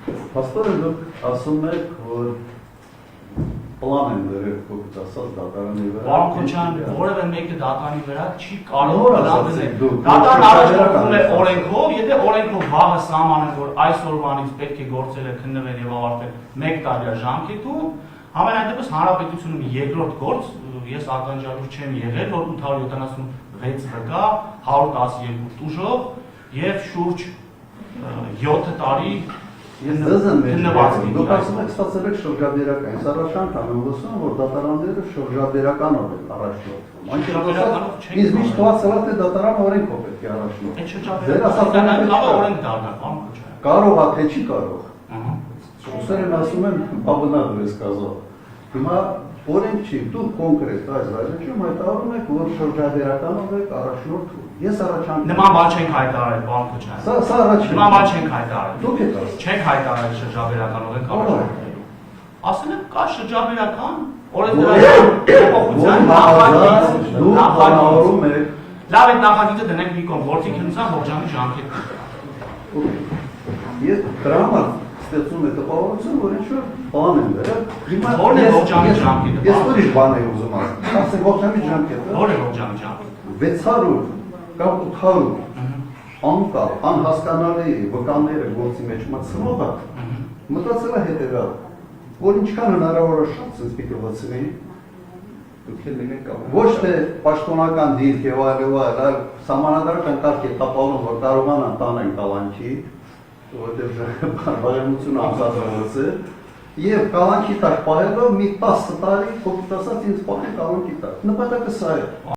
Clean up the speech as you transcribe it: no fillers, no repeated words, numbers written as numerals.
Պաստորը դուք ասում եք, որ պլան են դրել կողքից ասած դատարանի վրա։ Պարոն Քոչարյան, որևէ մեկը դատարանի վրա չի կարող Նոր պլան ասացիք դնել։ դուք, Դատարան դուք առաջարկում է դատարան օրենքով, եթե օրենքով վաղը սահմանեն, որ այսօրվանից պետք է գործերը քննվեն եւ ավարտվեն 1 տարվա ժամկետում, ամենայն դեպս հանրապետությունում երկրորդ գործ, ես ականջալուր չեմ եղել, որ 876 վկա, 112 տուժող եւ շուրջ 7 տարի Ես ձեզ եմ քննված մեջբերում, դուք ասում եք ստացել եք շրջադերական, ես առաջանք եմ լսում, որ դատարանները շրջադերականով են առաջնորդվում։ Իսկ միշտ թվացել է, թե դատարանը օրենքով պետք է առաջնորդվի։ Այդ շրջադերական օրենք դառնա, պարոն Քոչարյան։ Կարող է, թե չի կարող։ Ահա։ Ուսերեն ասում են, բաբնավ ես կազով։ Հիմա օրենք չի, դուք կոնկրետ այս վայրեջում հայտարարում եք, որ շրջադերականով եք առաջնորդվում։ Ես առաջանք Նման բան չենք հայտարարել, պարոն Քոչարյան։ Սա առաջին։ Նման բան չենք հայտարարել։ Դուք եք ասում։ Չենք հայտարարել շրջաբերականով ենք առաջնորդվելու։ Ասել եմ կա շրջաբերական, օրենսդրական նախագիծ, Դուք բանավորում եք։ Լավ այդ նախագիծը դնենք մի կողմ, գործի քննության ողջամի ժամկետ։ Ես դրա համար ստեղծում է տպավորություն, որ ինչ-որ բան են դրել։ Հիմա Որն է ողջամի ժամկետը։ Ես ուրիշ բան եմ ուզում ասել։ Ասեմ ողջամի ժամկետը։ Ո՞ր է ողջամի ժամկետը։ 600 կամ 800 անկալ, անհասկանալի վկաները գործի մեջ մտցնողը մտածել է հետևյալ, որ ինչքան հնարավոր է շատ sense պիտի լցնի։ Ոչ թե պաշտոնական դիրք եւ այլ սահմանադրական կարգ է տապալում, որ կարողանան տանեն կալանքի, որովհետեւ բարեմությունը անցած է, եւ կալանքի տակ պահելով մի 10 տարի, փոքր ասած ինձ պահեն կալանքի տակ։ Նպատակը սա է։